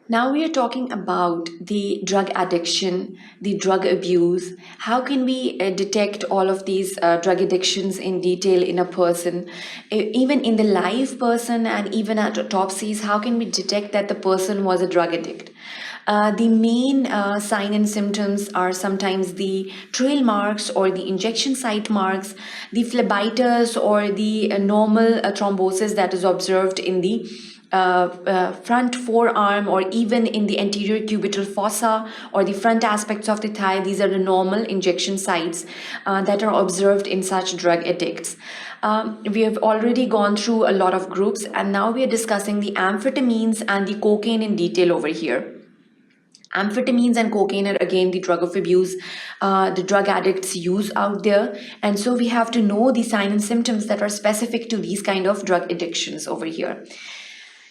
Now we are talking about the drug addiction, the drug abuse. How can we detect all of these drug addictions in detail in a person, even in the live person and even at autopsies? How can we detect that the person was a drug addict? The main sign and symptoms are sometimes the trail marks or the injection site marks, the phlebitis or the normal thrombosis that is observed in the front forearm or even in the anterior cubital fossa or the front aspects of the thigh. These are the normal injection sites that are observed in such drug addicts. We have already gone through a lot of groups, and now we are discussing the amphetamines and the cocaine in detail over here. Amphetamines and cocaine are again the drug of abuse, the drug addicts use out there. And so we have to know the signs and symptoms that are specific to these kind of drug addictions over here.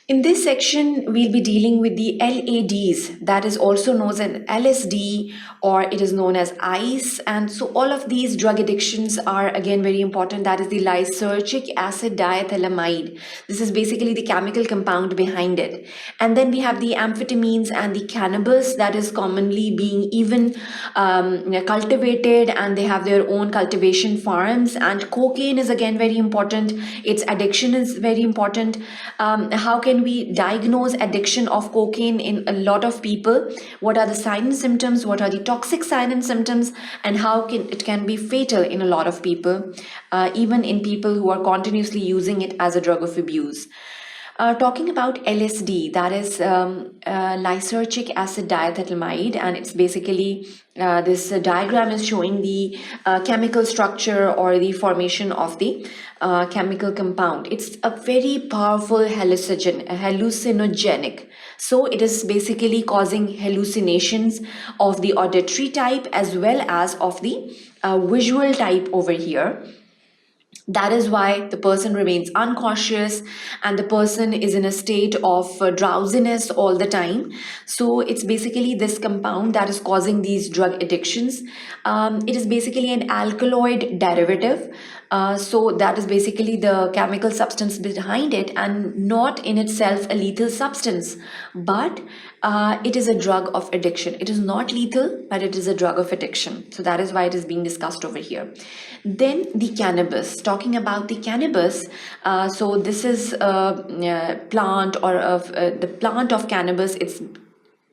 In this section, we'll be dealing with the LADs, that is also known as an LSD, or it is known as ICE. And so all of these drug addictions are again very important. That is the lysergic acid diethylamide. This is basically the chemical compound behind it. And then we have the amphetamines and the cannabis that is commonly being even cultivated, and they have their own cultivation farms. And cocaine is again very important. Its addiction is very important. How can we diagnose addiction of cocaine in a lot of people? What are the signs and symptoms? What are the toxic signs and symptoms? And how it can be fatal in a lot of people, even in people who are continuously using it as a drug of abuse. Talking about LSD, that is lysergic acid diethylamide, and it's basically this diagram is showing the chemical structure or the formation of the chemical compound. It's a very powerful hallucinogenic. So it is basically causing hallucinations of the auditory type as well as of the visual type over here. That is why the person remains unconscious and the person is in a state of drowsiness all the time. So it's basically this compound that is causing these drug addictions. It is basically an alkaloid derivative. So that is basically the chemical substance behind it, and not in itself a lethal substance, but it is a drug of addiction. It is not lethal, but it is a drug of addiction. So that is why it is being discussed over here. Then the cannabis. Talking about the cannabis, so this is a plant or the plant of cannabis. It's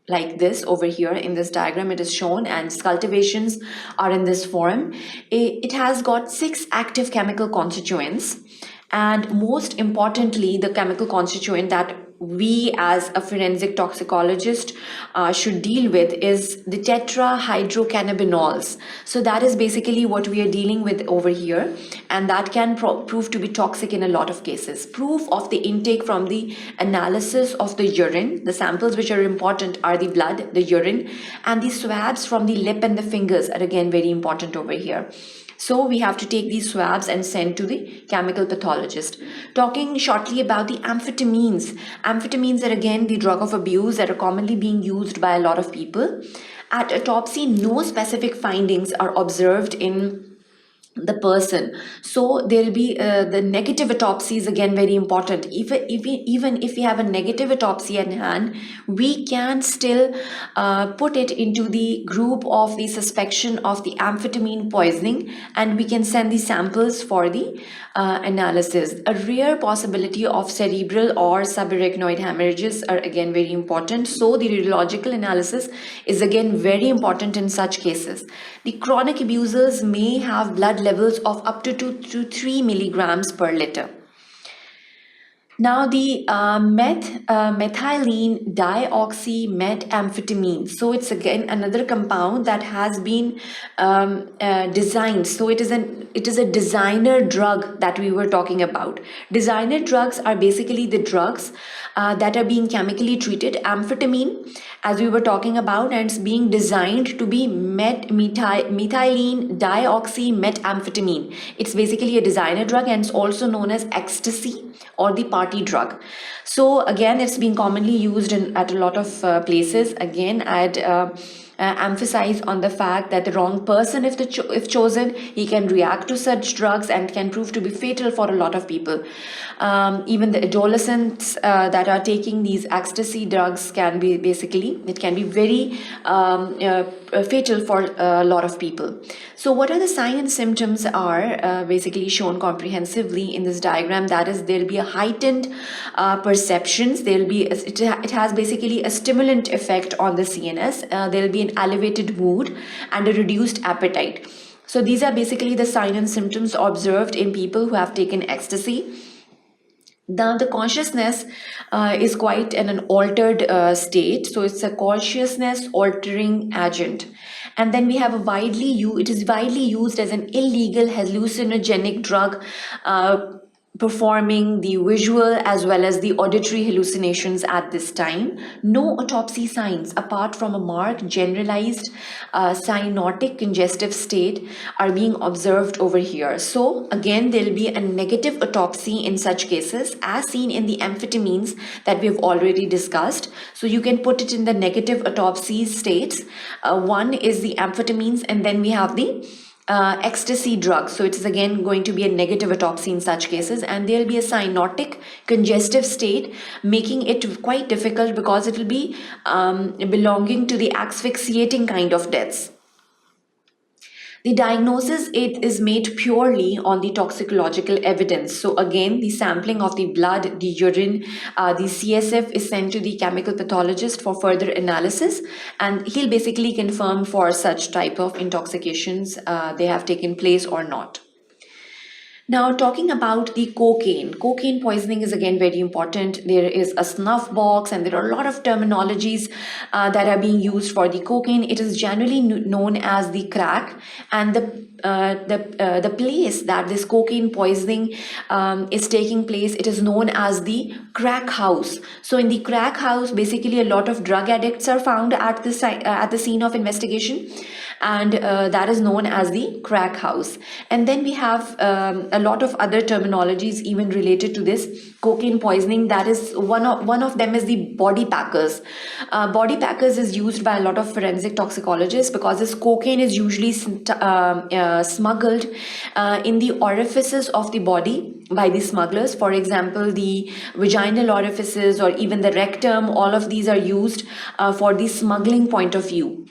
like this over here in this diagram it is shown, and its cultivations are in this form. It has got 6 active chemical constituents, and most importantly the chemical constituent that we as a forensic toxicologist should deal with is the tetrahydrocannabinols. So that is basically what we are dealing with over here, and that can prove to be toxic in a lot of cases. Proof of the intake from the analysis of the urine. The samples which are important are the blood, the urine, and the swabs from the lip and the fingers are again very important over here. So we have to take these swabs and send to the chemical pathologist. Talking shortly about the amphetamines. Amphetamines are again the drug of abuse that are commonly being used by a lot of people. At autopsy, no specific findings are observed in the person. So there will be the negative autopsy is again very important. Even if we have a negative autopsy at hand, we can still put it into the group of the suspicion of the amphetamine poisoning, and we can send the samples for the analysis. A rare possibility of cerebral or subarachnoid hemorrhages are again very important. So the radiological analysis is again very important in such cases. The chronic abusers may have blood levels of up to 2 to 3 milligrams per liter. Now the methylene dioxymethamphetamine. So it's again another compound that has been designed. So it is a designer drug that we were talking about. Designer drugs are basically the drugs that are being chemically treated. Amphetamine, as we were talking about, and it's being designed to be methylene dioxymethamphetamine. It's basically a designer drug, and it's also known as ecstasy or the party drug. So again, it's being commonly used at a lot of places. Again, I'd emphasize on the fact that the wrong person, if chosen, he can react to such drugs and can prove to be fatal for a lot of people. Even the adolescents that are taking these ecstasy drugs can be very fatal for a lot of people. So what are the signs and symptoms are basically shown comprehensively in this diagram. That is, there will be a heightened perceptions. It has basically a stimulant effect on the CNS. There will be an elevated mood and a reduced appetite. So these are basically the signs and symptoms observed in people who have taken ecstasy. Now the consciousness is quite in an altered state, so it's a consciousness altering agent. And then we have it is widely used as an illegal hallucinogenic drug, performing the visual as well as the auditory hallucinations at this time. No autopsy signs apart from a marked generalized cyanotic congestive state are being observed over here. So again, there will be a negative autopsy in such cases as seen in the amphetamines that we've already discussed. So you can put it in the negative autopsy states. One is the amphetamines, and then we have the ecstasy drugs. So it is again going to be a negative autopsy in such cases, and there will be a cyanotic congestive state, making it quite difficult because it will be belonging to the asphyxiating kind of deaths. The diagnosis it is made purely on the toxicological evidence. So again, the sampling of the blood, the urine, the CSF is sent to the chemical pathologist for further analysis, and he'll basically confirm for such type of intoxications they have taken place or not. Now, talking about the cocaine poisoning is again very important. There is a snuff box, and there are a lot of terminologies that are being used for the cocaine. It is generally known as the crack, and the place that this cocaine poisoning is taking place, it is known as the crack house. So in the crack house, basically a lot of drug addicts are found at the scene of investigation, and that is known as the crack house. And then we have a lot of other terminologies even related to this cocaine poisoning. That is one of them is the body packers. Body packers is used by a lot of forensic toxicologists because this cocaine is usually smuggled in the orifices of the body by the smugglers. For example, the vaginal orifices or even the rectum, all of these are used for the smuggling point of view.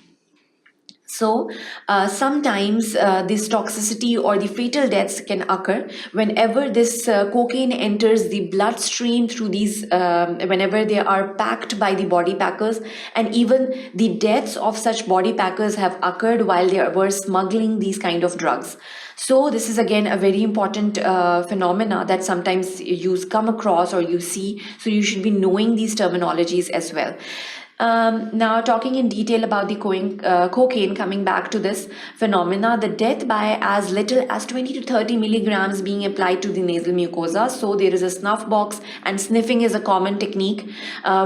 So sometimes this toxicity or the fatal deaths can occur whenever this cocaine enters the bloodstream through these, whenever they are packed by the body packers, and even the deaths of such body packers have occurred while they were smuggling these kind of drugs. So this is again a very important phenomena that sometimes you come across or you see. So you should be knowing these terminologies as well. Now, talking in detail about the cocaine, coming back to this phenomena, the death by as little as 20 to 30 milligrams being applied to the nasal mucosa. So there is a snuff box, and sniffing is a common technique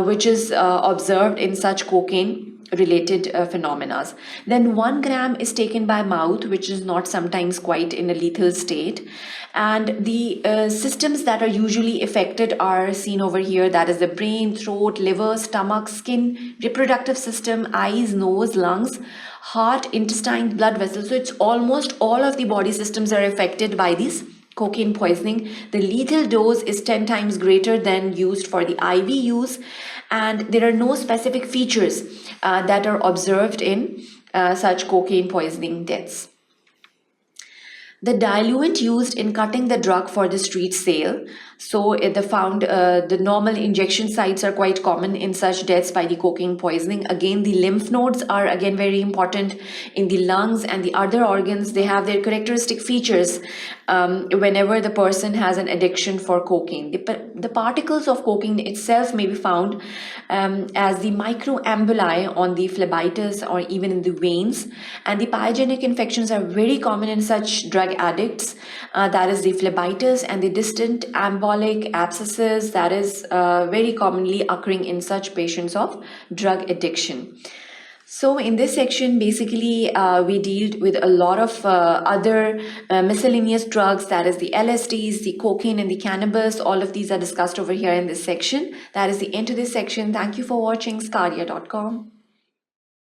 which is observed in such cocaine related phenomena. Then 1 gram is taken by mouth, which is not sometimes quite in a lethal state. And the systems that are usually affected are seen over here. That is the brain, throat, liver, stomach, skin, reproductive system, eyes, nose, lungs, heart, intestine, blood vessels. So it's almost all of the body systems are affected by this cocaine poisoning. The lethal dose is 10 times greater than used for the IV use, and there are no specific features that are observed in such cocaine poisoning deaths. The diluent used in cutting the drug for the street sale. So the normal injection sites are quite common in such deaths by the cocaine poisoning. Again, the lymph nodes are again very important in the lungs and the other organs. They have their characteristic features whenever the person has an addiction for cocaine. The particles of cocaine itself may be found as the microambuli on the phlebitis or even in the veins. And the pyogenic infections are very common in such drug addicts. That is the phlebitis and the distant embolic abscesses, that is very commonly occurring in such patients of drug addiction. So in this section, basically, we dealt with a lot of other miscellaneous drugs, that is the LSDs, the cocaine and the cannabis. All of these are discussed over here in this section. That is the end of this section. Thank you for watching sqadia.com.